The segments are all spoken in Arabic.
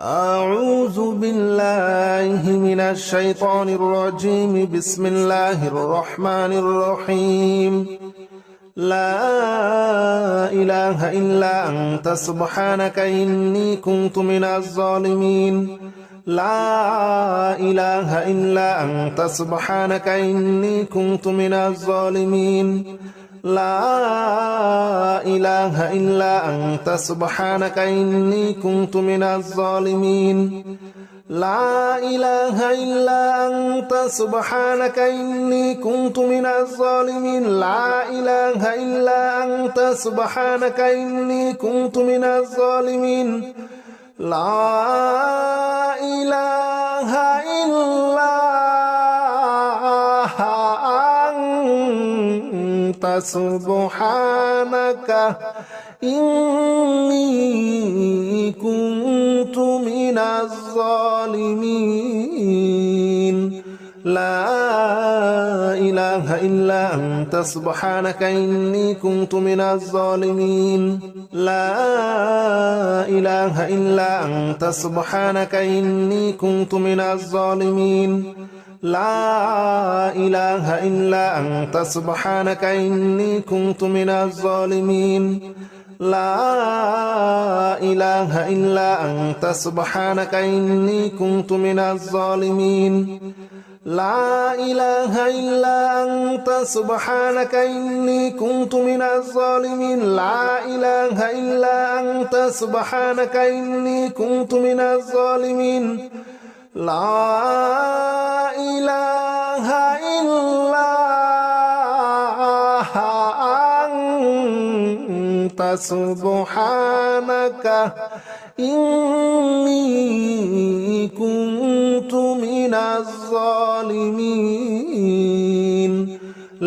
أعوذ بالله من الشيطان الرجيم. بسم الله الرحمن الرحيم. لا إله إلا أنت سبحانك إني كنت من الظالمين. لا إله إلا أنت سبحانك إني كنت من الظالمين. لا إله إلا أنت سبحانك إني كنت من الظالمين. لا إله إلا أنت سبحانك إني كنت من الظالمين. لا إله إلا أنت سبحانك إني كنت من الظالمين. لا إله إلا أنت سبحانك إني كنت من الظالمين. لا إله إلا أنت سبحانك إني كنت من الظالمين. لا إله إلا أنت سبحانك إني كنت من الظالمين. لا إله إلا أنت سبحانك إني كنت من الظالمين. لا إله إلا أنت سبحانك إني كنت من الظالمين. لا إله إلا أنت سبحانك إني كنت من الظالمين. لا إله إلا أنت سبحانك إني كنت من الظالمين. لا إله إلا أنت سبحانك إني كنت من الظالمين.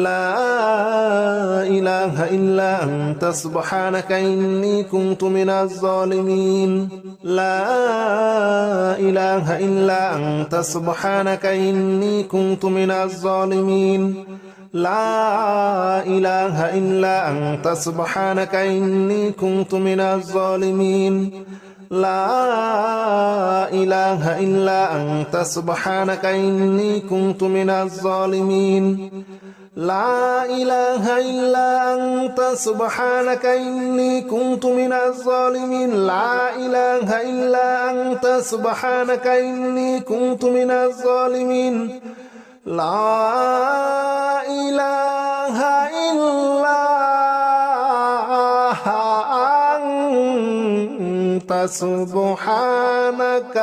لا إله إلا أنت سبحانك إني كنت من الظالمين. لا إله إلا أنت سبحانك إني كنت من الظالمين. لا إله إلا أنت سبحانك إني كنت من الظالمين. لا إله إلا أنت سبحانك إني كنت من الظالمين. لا إله إلا أنت سبحانك إني كنت من الظالمين. لا إله إلا أنت سبحانك إني كنت من الظالمين. لا إله إلا أنت سبحانك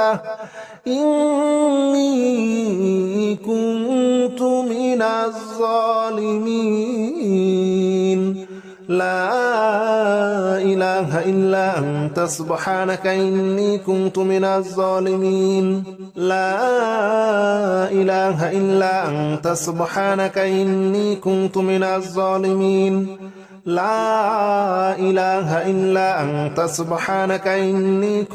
إني كنت من الظالمين. لا إله إلا أنت سبحانك إني كنت من الظالمين. لا إله إلا أنت سبحانك إني كنت من الظالمين. لا إله إلا أنت سبحانك إني كنت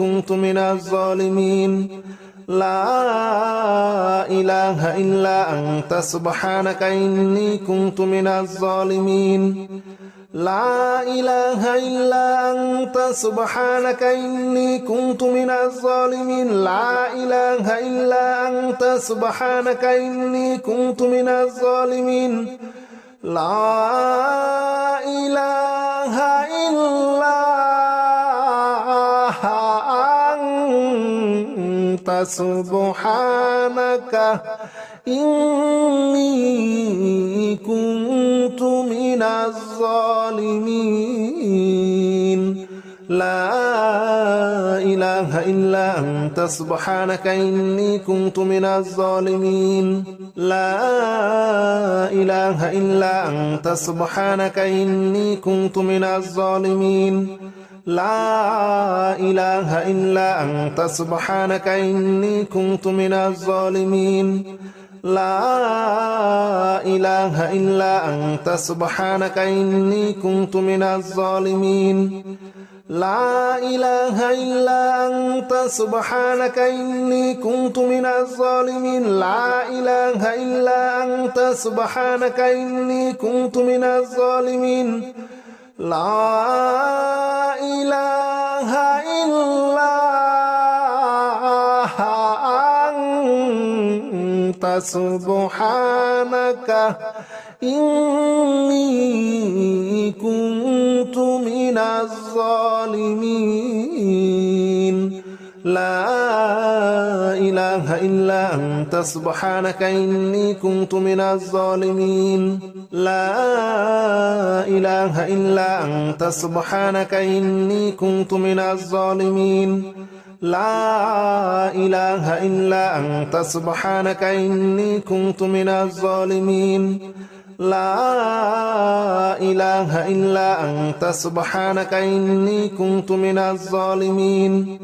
من الظالمين. لا إله إلا أنت سبحانك إني كنت من الظالمين. لا إله إلا أنت سبحانك إني كنت من الظالمين. لا إله إلا أنت سبحانك إني كنت من الظالمين. لا إله إلا أنت سبحانك إني كنت من الظالمين. لا إله إلا أنت سبحانك إني كنت من الظالمين. لا إله إلا أنت سبحانك إني كنت من الظالمين. لا إله إلا أنت سبحانك إني كنت من الظالمين. لا إله إلا أنت سبحانك إني كنت من الظالمين. لا إله إلا أنت سبحانك إني كنت من الظالمين. لا إله إلا أنت سبحانك إني كنت من الظالمين. لا إله إلا سبحانك إني كنت من الظالمين لا إله إلا أنت سبحانك إني كنت من الظالمين لا إله إلا أنت سبحانك إني كنت من الظالمين لا إله إلا أنت سبحانك إني كنت من الظالمين لا إله إلا أنت سبحانك إني كنت من الظالمين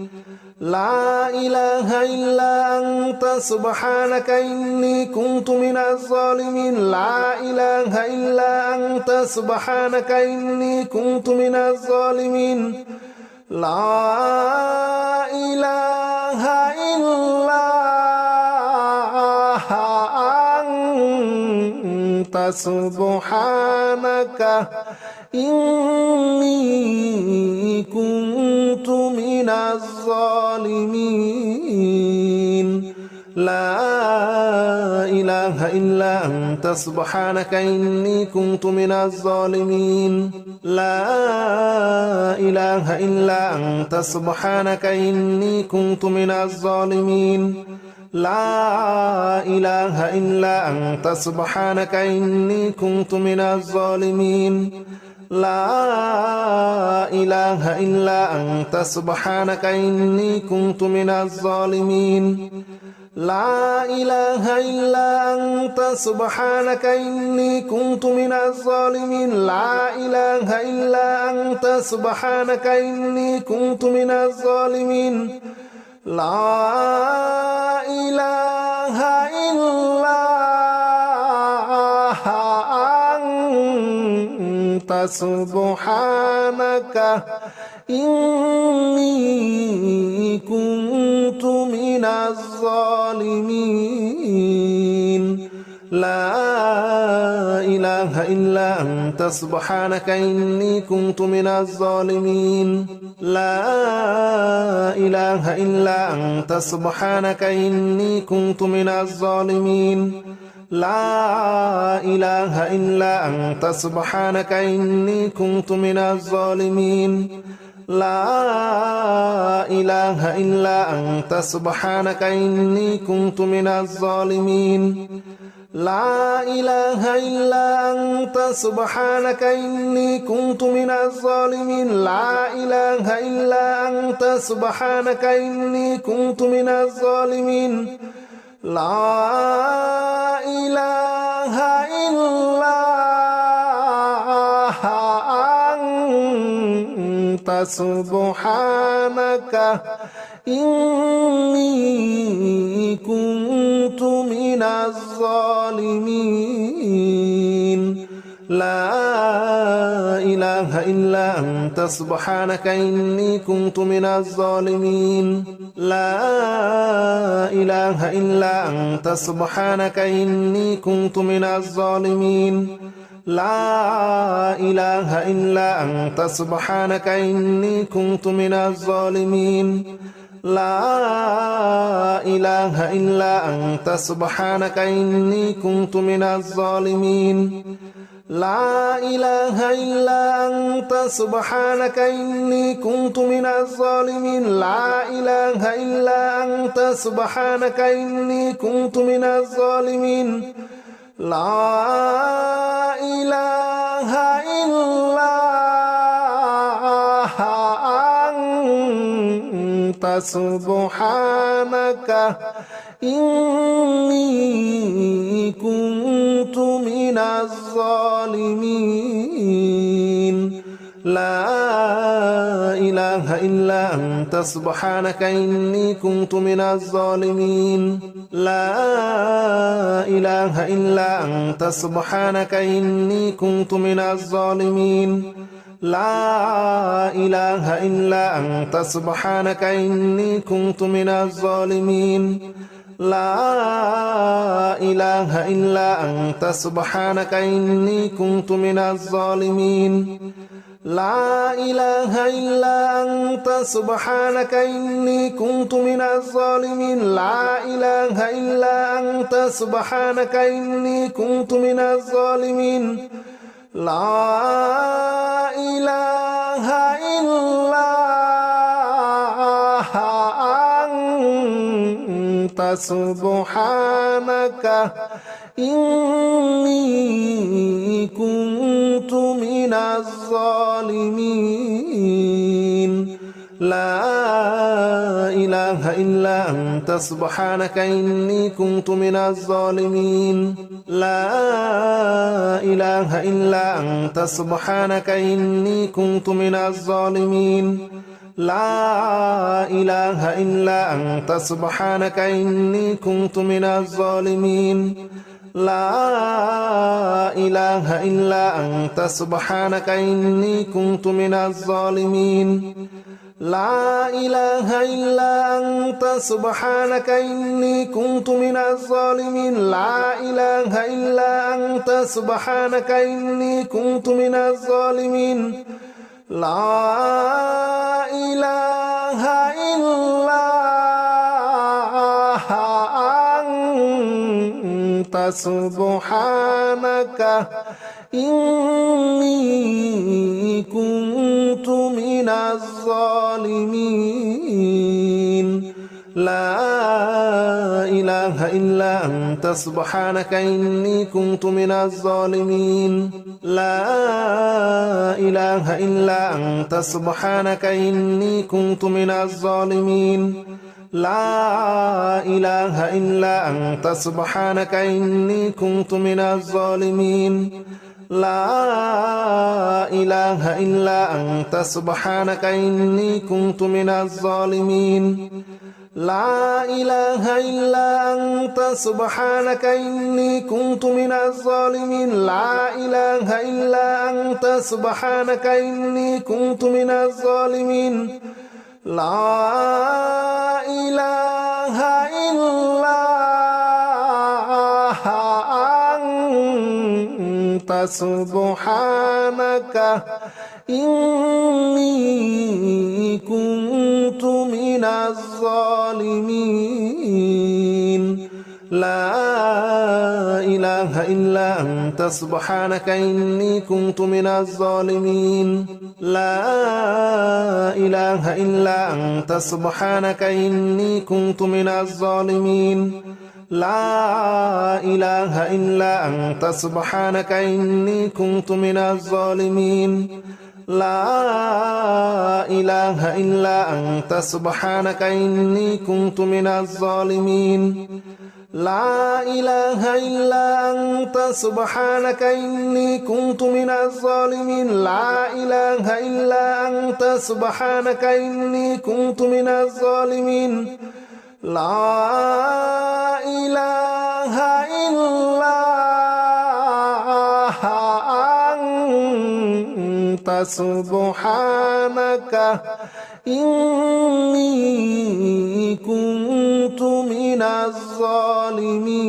لا إله إلا أنت سبحانك إني كنت من الظالمين لا إله إلا أنت سبحانك إني كنت من الظالمين لا إله إلا أنت سبحانك إني كنت من الظالمين لا إله إلا أنت سبحانك إني كنت من الظالمين لا إله إلا أنت سبحانك إني كنت من الظالمين لا إله إلا أنت سبحانك إني كنت من الظالمين لا إله إلا أنت سبحانك إني كنت من الظالمين لا إله إلا أنت سبحانك إني كنت من الظالمين لا إله إلا أنت سبحانك إني كنت من الظالمين لا إله إلا أنت سبحانك إني كنت من الظالمين لا إله إلا أنت سبحانك إني كنت من الظالمين لا إله إلا أنت سبحانك إني كنت من الظالمين لا إله إلا أنت سبحانك إني كنت من الظالمين لا إله إلا أنت سبحانك إني كنت من الظالمين لا إله إلا أنت سبحانك إني كنت من الظالمين لا إله إلا أنت سبحانك إني كنت من الظالمين لا إله إلا أنت سبحانك إني كنت من الظالمين لا إله إلا أنت سبحانك إني كنت من الظالمين لا إله إلا أنت سبحانك إني كنت من الظالمين لا إله إلا أنت سبحانك إني كنت من الظالمين لا إله إلا أنت سبحانك إني كنت من الظالمين لا إله إلا أنت سبحانك إني كنت من الظالمين لا إله إلا أنت سبحانك إني كنت من الظالمين لا إله إلا أنت سبحانك إني كنت من الظالمين لا إله إلا أنت سبحانك إني كنت من الظالمين لا إله إلا أنت سبحانك إني كنت من الظالمين لا إله إلا أنت سبحانك إني كنت من الظالمين لا إله إلا أنت سبحانك إني كنت من الظالمين لا إله إلا أنت سبحانك إني كنت من الظالمين لا إله إلا أنت سبحانك إني كنت من الظالمين لا إله إلا أنت سبحانك إني كنت من الظالمين لا إله إلا أنت سبحانك إني كنت من الظالمين لا إله إلا أنت سبحانك إني كنت من الظالمين لا إله إلا أنت سبحانك إني كنت من الظالمين لا إله إلا أنت سبحانك إني كنت من الظالمين لا إله إلا أنت سبحانك إني كنت من الظالمين لا إله إلا أنت سبحانك إني كنت من الظالمين لا إله إلا أنت سبحانك إني كنت من الظالمين لا إله إلا أنت سبحانك إني كنت من الظالمين لا إله إلا أنت سبحانك إني كنت من الظالمين لا إله إلا أنت سبحانك إني كنت من الظالمين لا إله إلا أنت سبحانك إني كنت من الظالمين لا إله إلا أنت سبحانك إني كنت من الظالمين لا إله إلا أنت سبحانك إني كنت من الظالمين لا إله إلا أنت سبحانك إني كنت من الظالمين لا إله إلا أنت سبحانك إني كنت من الظالمين لا إله إلا أنت سبحانك إني كنت من الظالمين لا إله إلا أنت سبحانك إني كنت من الظالمين لا إله إلا أنت سبحانك إني كنت من الظالمين لا إله إلا أنت سبحانك إني كنت من الظالمين لا إله إلا أنت سبحانك إني كنت من الظالمين لا إله إلا أنت سبحانك إني كنت من الظالمين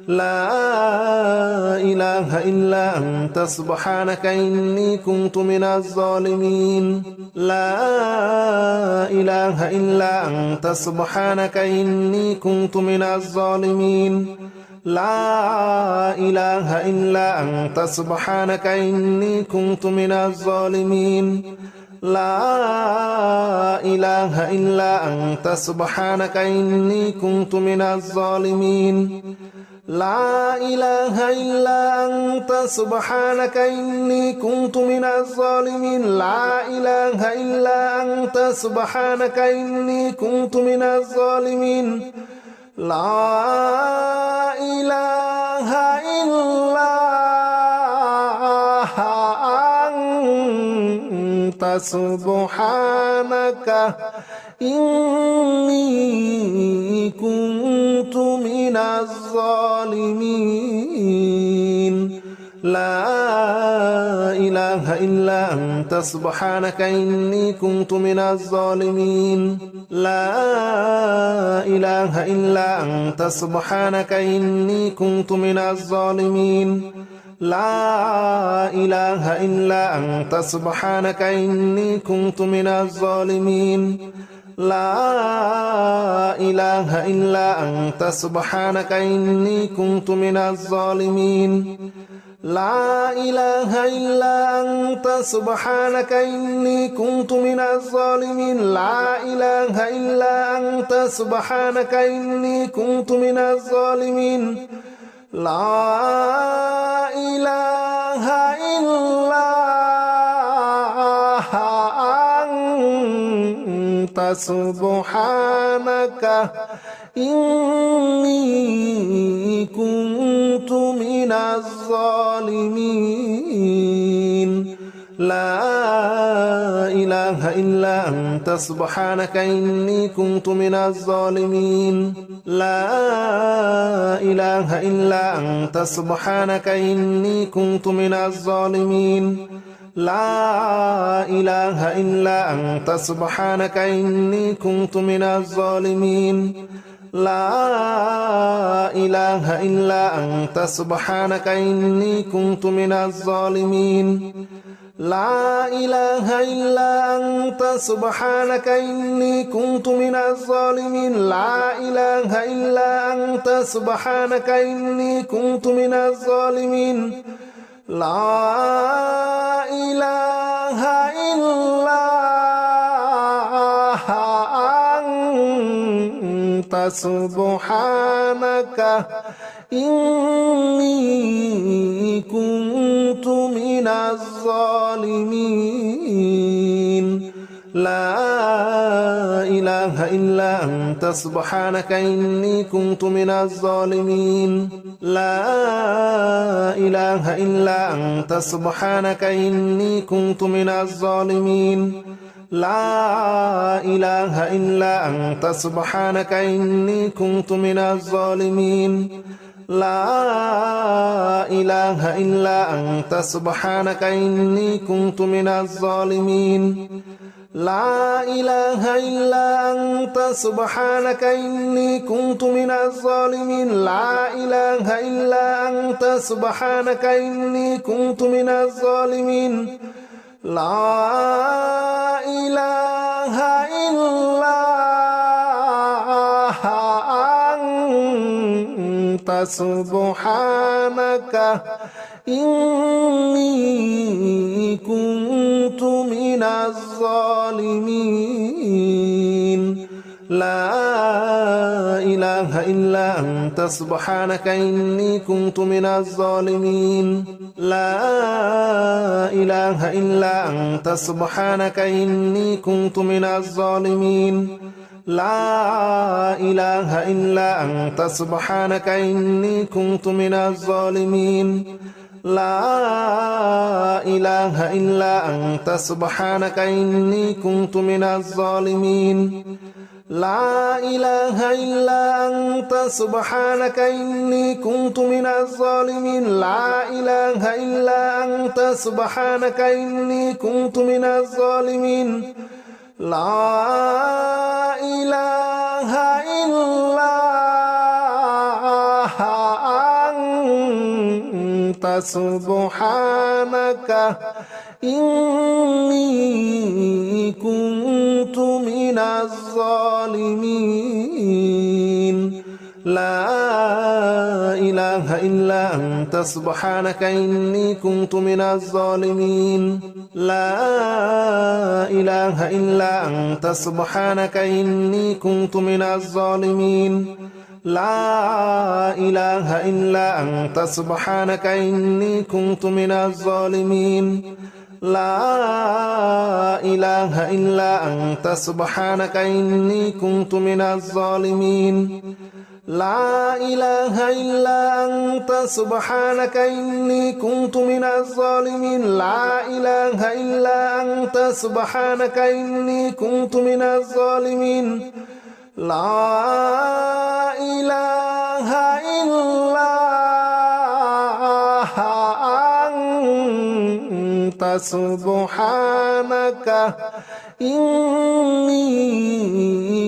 لا إله إلا أنت سبحانك إني كنت من الظالمين لا إله إلا أنت سبحانك إني كنت من الظالمين لا إله إلا أنت سبحانك إني كنت من الظالمين لا إله إلا أنت سبحانك إني كنت من الظالمين لا إله إلا أنت سبحانك إني كنت من الظالمين لا إله إلا أنت سبحانك إني كنت من الظالمين لا إله إلا أنت سبحانك إني كنت من الظالمين لا إله إلا أنت سبحانك إني كنت من الظالمين لا إله إلا أنت سبحانك إني كنت من الظالمين لا إله إلا أنت سبحانك إني كنت من الظالمين لا إله إلا أنت سبحانك إني كنت من الظالمين لا إله إلا أنت سبحانك إني كنت من الظالمين لا إله إلا أنت سبحانك إني كنت من الظالمين لا إله إلا أنت سبحانك إني كنت من الظالمين لا إله إلا أنت سبحانك إني كنت من الظالمين لا إله إلا أنت سبحانك إني كنت من الظالمين لا إله إلا أنت سبحانك إني كنت من الظالمين لا إله إلا أنت سبحانك إني كنت من الظالمين لا إله إلا أنت سبحانك إني كنت من الظالمين لا إله إلا أنت سبحانك إني كنت من الظالمين لا إله إلا أنت سبحانك إني كنت من الظالمين لا إله إلا أنت سبحانك إني كنت من الظالمين لا إله إلا أنت سبحانك إني كنت من الظالمين لا إله إلا أنت سبحانك إني كنت من الظالمين لا إله إلا أنت سبحانك إني كنت من الظالمين لا إله إلا أنت سبحانك إني كنت من الظالمين لا إله إلا أنت سبحانك إني كنت من الظالمين لا إله إلا أنت سبحانك إني كنت من الظالمين لا إله إلا أنت سبحانك إني كنت من الظالمين لا إله إلا أنت سبحانك إني كنت من الظالمين لا إله إلا أنت سبحانك إني كنت من الظالمين لا إله إلا أنت سبحانك إني كنت من الظالمين لا إله إلا أنت سبحانك إني كنت من الظالمين لا إله إلا أنت سبحانك إني كنت من الظالمين لا إله إلا أنت سبحانك إني كنت من الظالمين لا إله إلا أنت سبحانك إني كنت من الظالمين لا إله إلا أنت سبحانك إني كنت من الظالمين لا إله إلا أنت سبحانك إني كنت من الظالمين لا إله إلا أنت سبحانك إني كنت من الظالمين لا إله إلا أنت سبحانك إني كنت من الظالمين لا إله إلا أنت سبحانك إني كنت من الظالمين لا إله إلا أنت سبحانك إني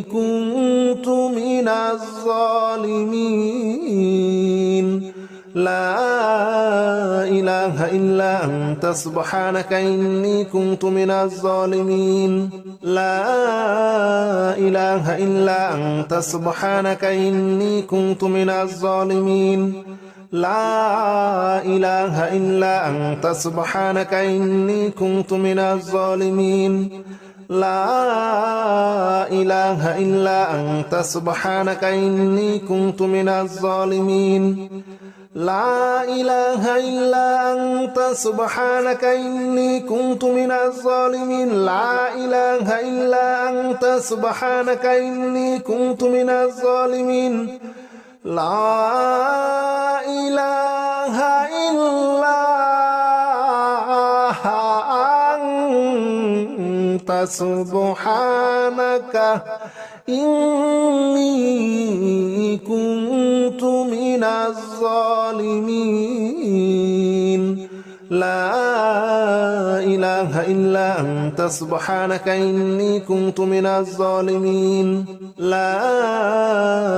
كنت من الظالمين لا إله إلا أنت سبحانك إني كنت من الظالمين لا إله إلا أنت سبحانك إني كنت من الظالمين لا إله إلا أنت سبحانك إني كنت من الظالمين لا إله إلا أنت سبحانك إني كنت من الظالمين لا إله إلا أنت سبحانك إني كنت من الظالمين لا إله إلا أنت سبحانك إني كنت من الظالمين لا إله إلا أنت سبحانك إني كنت من الظالمين لا إله إلا أنت سبحانك إني كنت من الظالمين لا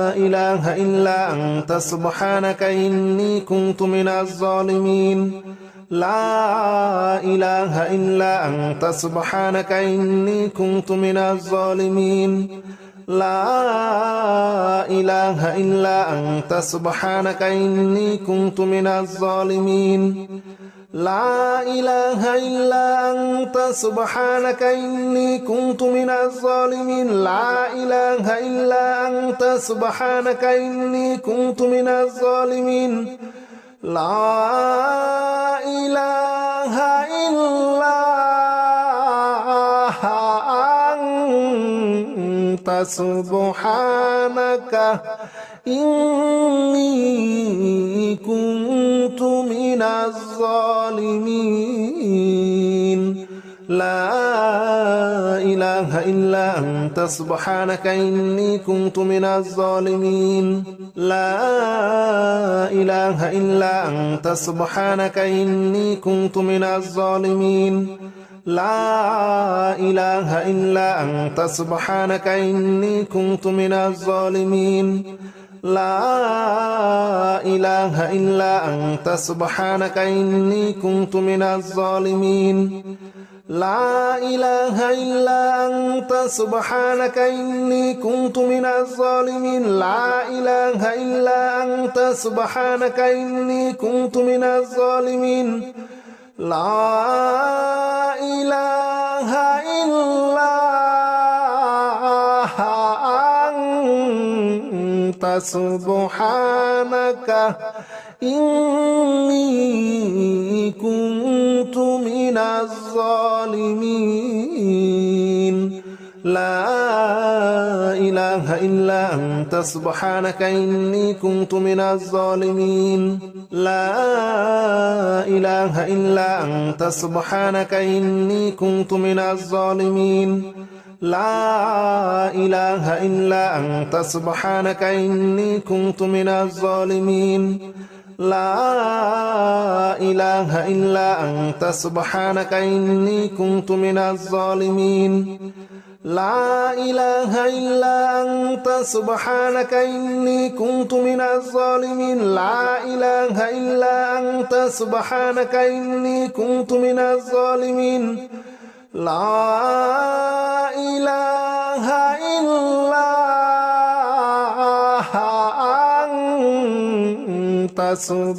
إله إلا أنت سبحانك إني كنت من الظالمين لا إله إلا أنت سبحانك إني كنت من الظالمين لا إله إلا أنت سبحانك إني كنت من الظالمين لا إله إلا أنت سبحانك إني كنت من الظالمين لا إله إلا أنت سبحانك إني كنت من الظالمين لا إله إلا أنت سبحانك إني كنت من الظالمين لا إله إلا أنت سبحانك إني كنت من الظالمين لا إله إلا أنت سبحانك إني كنت من الظالمين لا إله إلا أنت سبحانك إني كنت من الظالمين لا إله إلا أنت سبحانك إني كنت من الظالمين لا إله إلا أنت سبحانك إني كنت من الظالمين لا إله إلا أنت سبحانك إني كنت من الظالمين لا إله إلا أنت سبحانك إني كنت من الظالمين لا إله إلا أنت سبحانك إني كنت من الظالمين لا إله إلا أنت سبحانك إني كنت من الظالمين لا إله إلا أنت سبحانك إني كنت من الظالمين لا إله إلا أنت سبحانك إني كنت من الظالمين لا إله إلا أنت سبحانك إني كنت من الظالمين لا إله إلا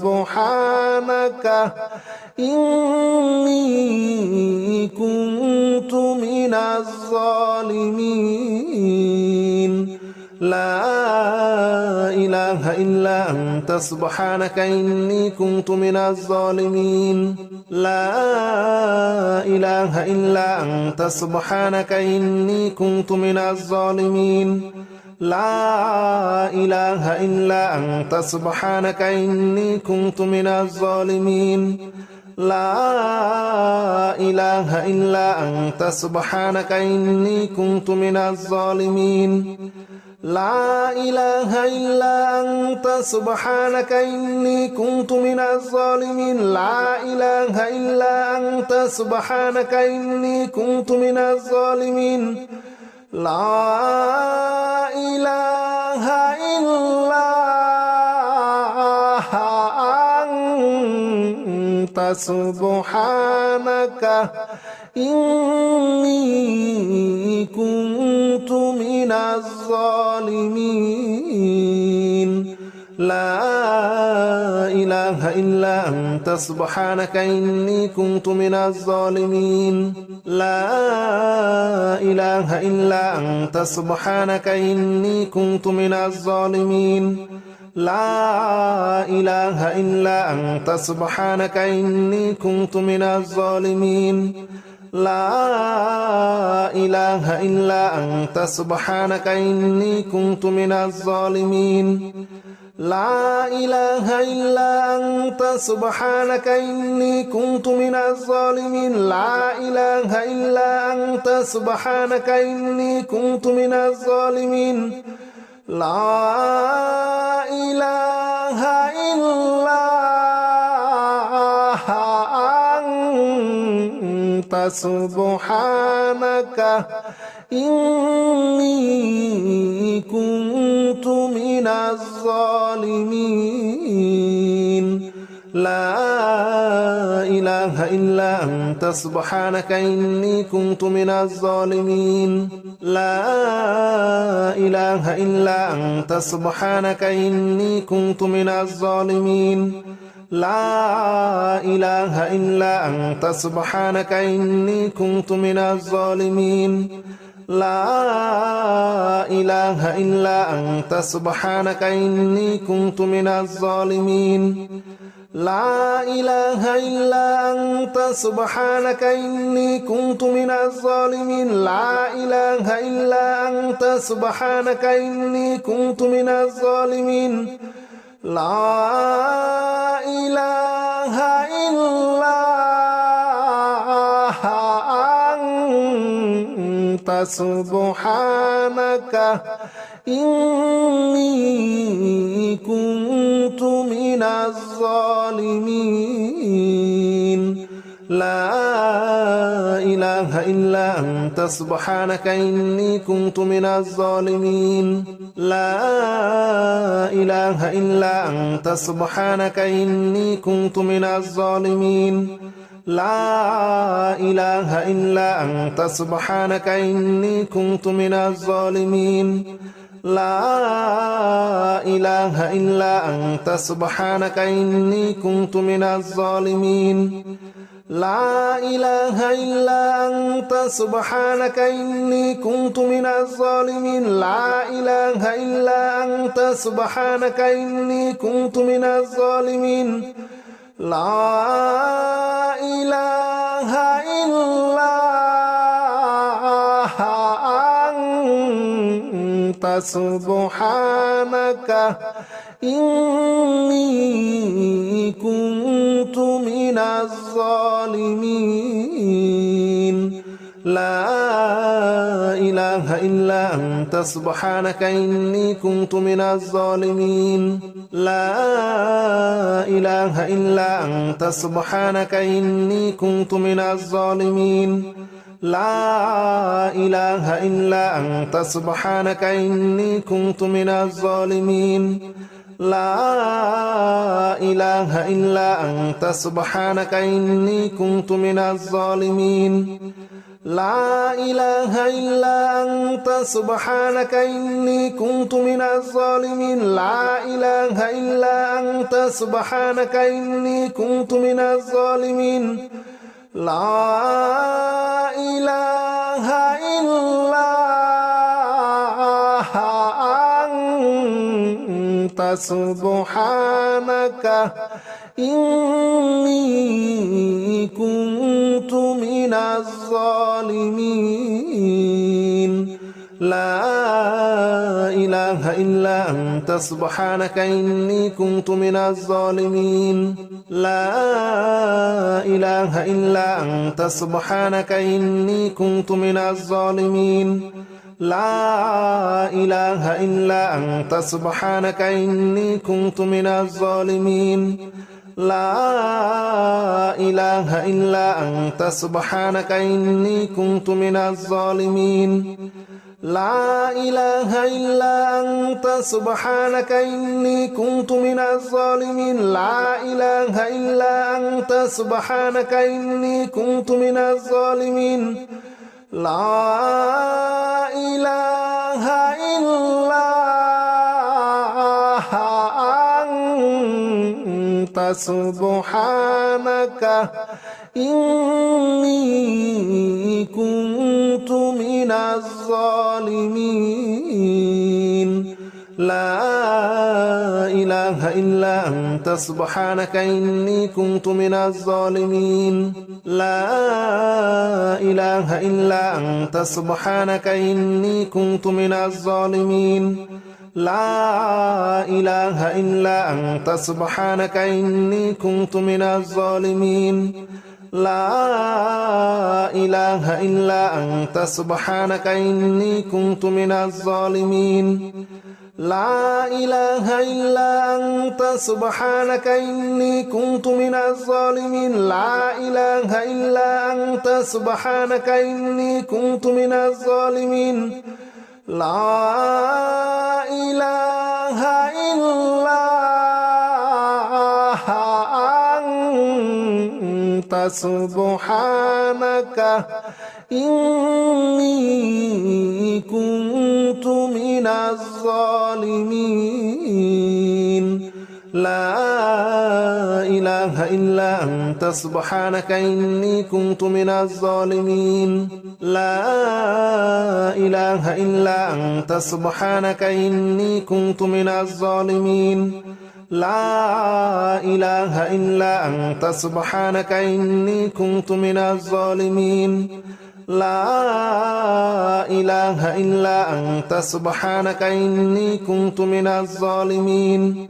أنت سبحانك إني كنت من الظالمين لا إله إلا أنت سبحانك إني كنت من الظالمين لا إله إلا أنت سبحانك إني كنت من الظالمين لا إله إلا أنت سبحانك إني كنت من الظالمين لا إله إلا أنت سبحانك إني كنت من الظالمين لا إله إلا أنت سبحانك إني كنت من الظالمين لا إله إلا أنت سبحانك إني كنت من الظالمين لا إله إلا أنت سبحانك إني كنت من الظالمين لا إله إلا أنت أنت سبحانك إني كنت من الظالمين لا إله إلا أنت سبحانك إني كنت من الظالمين لا إله إلا أنت سبحانك إني كنت من الظالمين لا إله إلا أنت سبحانك إني كنت من الظالمين لا إله إلا أنت سبحانك إني كنت من الظالمين لا إله إلا أنت سبحانك إني كنت من الظالمين لا إله إلا أنت سبحانك إني كنت من الظالمين لا إله إلا أنت سبحانك إني كنت من الظالمين لا إله إلا أنت سبحانك إني كنت من الظالمين لا إله إلا أنت سبحانك إني كنت من الظالمين لا إله إلا أنت سبحانك إني كنت من الظالمين لا إله إلا أنت سبحانك إني كنت من الظالمين لا إله إلا أنت سبحانك إني كنت من الظالمين لا إله إلا أنت سبحانك إني كنت من الظالمين لا إله إلا أنت سبحانك إني كنت من الظالمين لا إله إلا أنت سبحانك إني كنت من الظالمين لا إله إلا أنت سبحانك إني كنت من الظالمين لا إله إلا أنت سبحانك إني كنت من الظالمين لا إله إلا أنت سبحانك إني كنت من الظالمين لا إله إلا أنت سبحانك إني كنت من الظالمين لا إله إلا أنت سبحانك إني كنت من الظالمين لا إله إلا أنت سبحانك إني كنت من الظالمين لا إله إلا أنت سبحانك إني كنت من الظالمين لا إله إلا أنت سبحانك إني كنت من الظالمين لا إله إلا أنت سبحانك إني كنت من الظالمين لا إله إلا أنت سبحانك إني كنت من الظالمين لا إله إلا أنت سبحانك إني كنت من الظالمين لا إله إلا أنت سبحانك إني كنت من الظالمين لا إله إلا أنت سبحانك إني كنت من الظالمين لا إله إلا أنت سبحانك إني كنت من الظالمين لا إله إلا أنت سبحانك إني كنت من الظالمين لا إله إلا أنت سبحانك إني كنت من الظالمين لا إله إلا أنت سبحانك إني كنت من الظالمين لا إله إلا أنت سبحانك إني كنت من الظالمين لا إله إلا أنت سبحانك إني كنت من الظالمين لا إله إلا أنت سبحانك إني كنت من الظالمين لا إله إلا أنت سبحانك إني كنت من الظالمين لا إله إلا أنت سبحانك إني كنت من الظالمين لا إله إلا أنت سبحانك إني كنت من الظالمين لا إله إلا أنت سبحانك إني كنت من الظالمين لا إله إلا أنت سبحانك إني كنت من الظالمين لا إله إلا أنت سبحانك إني كنت من الظالمين لا إله إلا أنت سبحانك إني كنت من الظالمين لا إله إلا أنت سبحانك إني كنت من الظالمين لا إله إلا أنت سبحانك إني كنت من الظالمين لا إله إلا أنت سبحانك إني كنت من الظالمين لا إله إلا أنت سبحانك إني كنت من الظالمين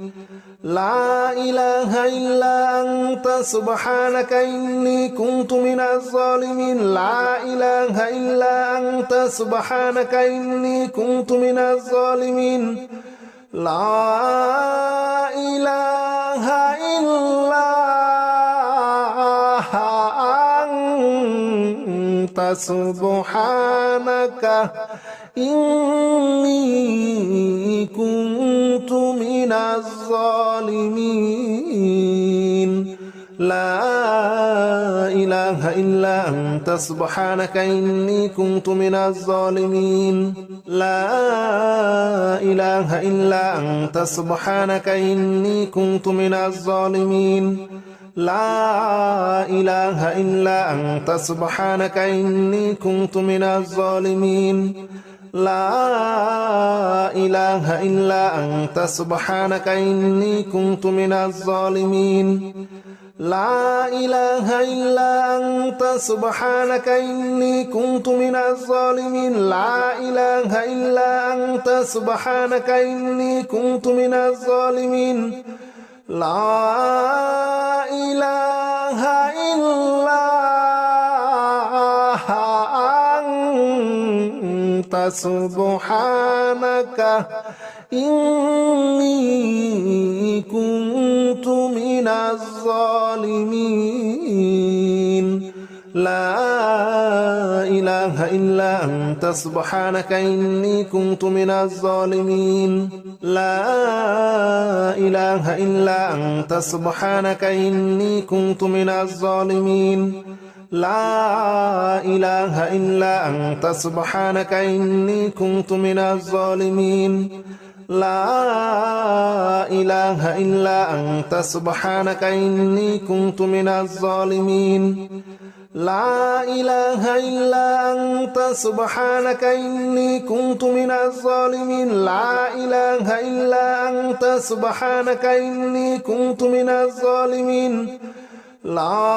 لا إله إلا أنت سبحانك إني كنت من الظالمين لا إله إلا أنت سبحانك إني كنت من الظالمين لا إله إلا أنت سبحانك إني كنت من الظالمين لا إله إلا أنت سبحانك إني كنت من الظالمين لا إله إلا أنت سبحانك إني كنت من الظالمين لا إله إلا أنت سبحانك إني كنت من الظالمين لا إله إلا أنت سبحانك إني كنت من الظالمين لا إله إلا أنت سبحانك إني كنت من الظالمين لا إله إلا أنت سبحانك إني كنت من الظالمين لا إله إلا أنت سبحانك إني كنت من الظالمين لا إله إلا أنت سبحانك إني كنت من الظالمين لا إله إلا أنت سبحانك إني كنت من الظالمين لا إله إلا أنت سبحانك إني كنت من الظالمين لا إله إلا أنت سبحانك إني كنت من الظالمين لا إله إلا أنت سبحانك إني كنت من الظالمين لا إله إلا أنت سبحانك إني كنت من الظالمين لا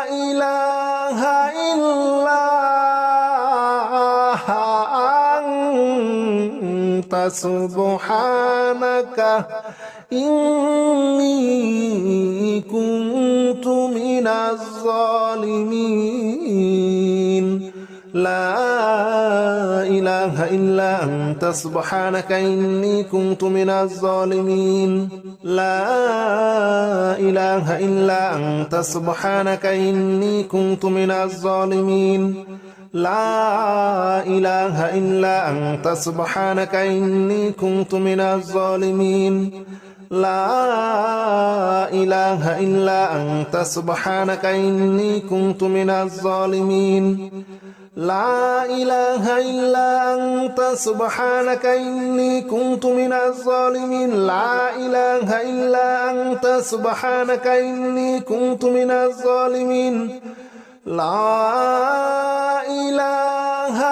إله إلا أنت سبحانك إني كنت من الظالمين لا إله إلا أنت سبحانك إني كنت من الظالمين لا إله إلا أنت سبحانك إني كنت من الظالمين لا إله إلا أنت سبحانك إني كنت من الظالمين لا إله إلا أنت سبحانك إني كنت من الظالمين لا إله إلا أنت سبحانك إني كنت من الظالمين لا إله إلا أنت سبحانك إني كنت من الظالمين لا إله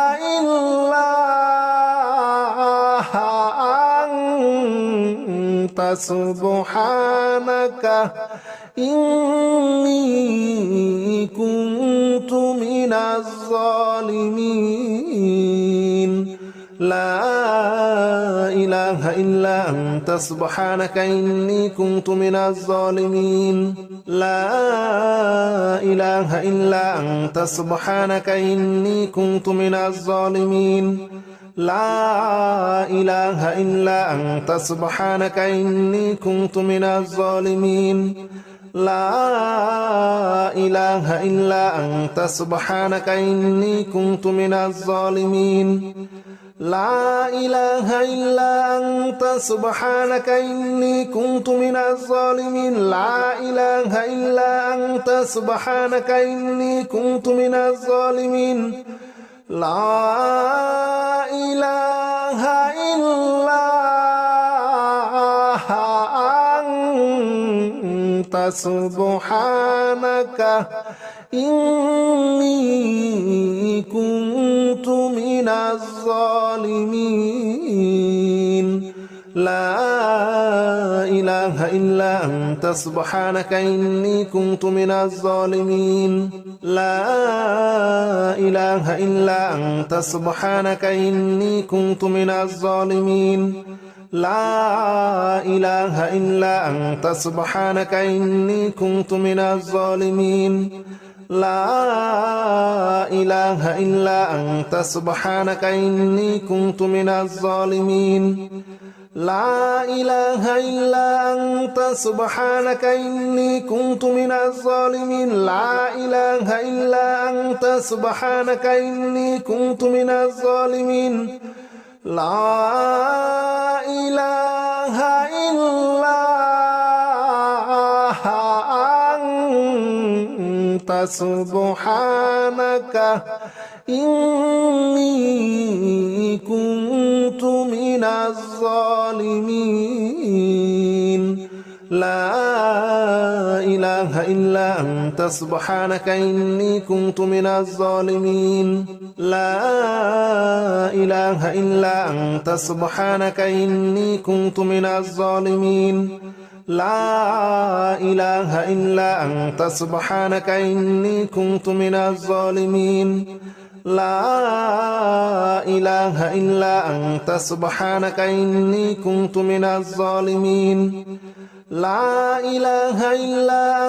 إلا أنت سبحانك إني كنت من الظالمين لا إله إلا أنت سبحانك إني كنت من الظالمين لا إله إلا أنت سبحانك إني كنت من الظالمين لا إله إلا أنت سبحانك إني كنت من الظالمين لا إله إلا أنت سبحانك إني كنت من الظالمين لا إله إلا أنت سبحانك إني كنت من الظالمين لا إله إلا أنت سبحانك إني كنت من الظالمين لا إله إلا أنت سبحانك إني كنت من الظالمين لا إله إلا أنت سبحانك إني كنت من الظالمين لا إله إلا أنت سبحانك إني كنت من الظالمين لا إله إلا أنت سبحانك إني كنت من الظالمين لا إله إلا أنت سبحانك إني كنت من الظالمين لا إله إلا أنت سبحانك إني كنت من الظالمين لا إله إلا أنت سبحانك إني كنت من الظالمين لا إله إلا أنت سبحانك إني كنت من الظالمين لا إله إلا أنت سبحانك إني كنت من الظالمين لا إله إلا أنت سبحانك إني كنت من الظالمين لا إله إلا أنت سبحانك إني كنت من الظالمين لا إله إلا أنت سبحانك إني كنت من الظالمين لا إله إلا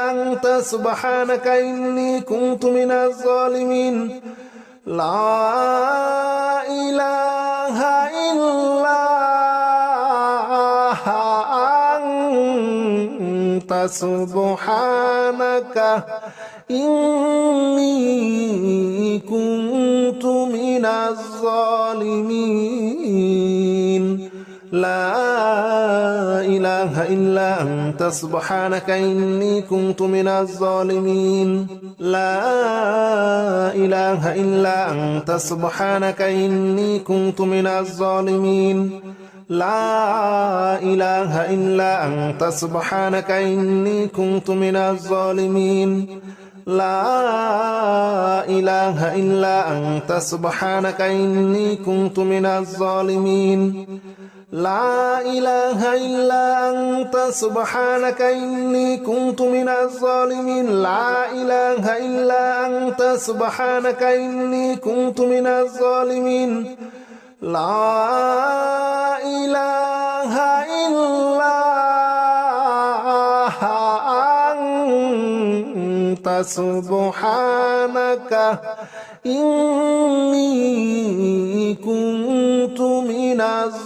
أنت سبحانك إني كنت من الظالمين لا إله إلا أنت سبحانك إني كنت من الظالمين لا إله إلا أنت سبحانك إني كنت من الظالمين لا إله إلا أنت سبحانك إني كنت من الظالمين لا إله إلا أنت سبحانك إني كنت من الظالمين لا إله إلا أنت سبحانك إني كنت من الظالمين لا إله إلا أنت سبحانك إني كنت من الظالمين لا إله إلا أنت سبحانك إني كنت من الظالمين لا إله إلا أنت سبحانك إني كنت من الظالمين لا إله إلا أنت سبحانك إني كنت من الظالمين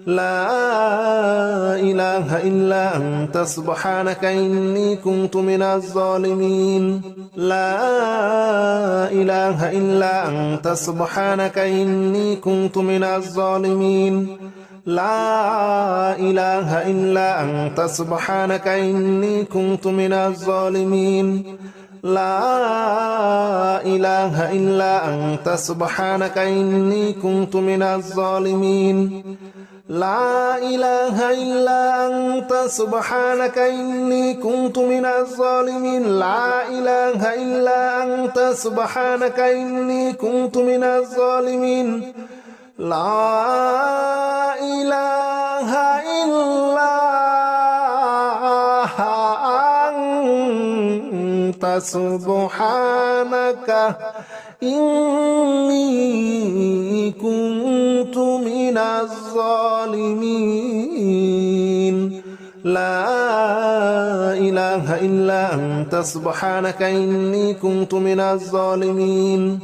لا إله إلا أنت سبحانك إني كنت من الظالمين لا إله إلا أنت سبحانك إني كنت من الظالمين لا إله إلا أنت سبحانك إني كنت من الظالمين لا إله إلا أنت سبحانك إني كنت من الظالمين لا إله إلا أنت سبحانك إني كنت من الظالمين لا إله إلا أنت سبحانك إني كنت من الظالمين لا إله إلا أنت سبحانك إني كنت من الظالمين لا إله إلا أنت سبحانك إني كنت من الظالمين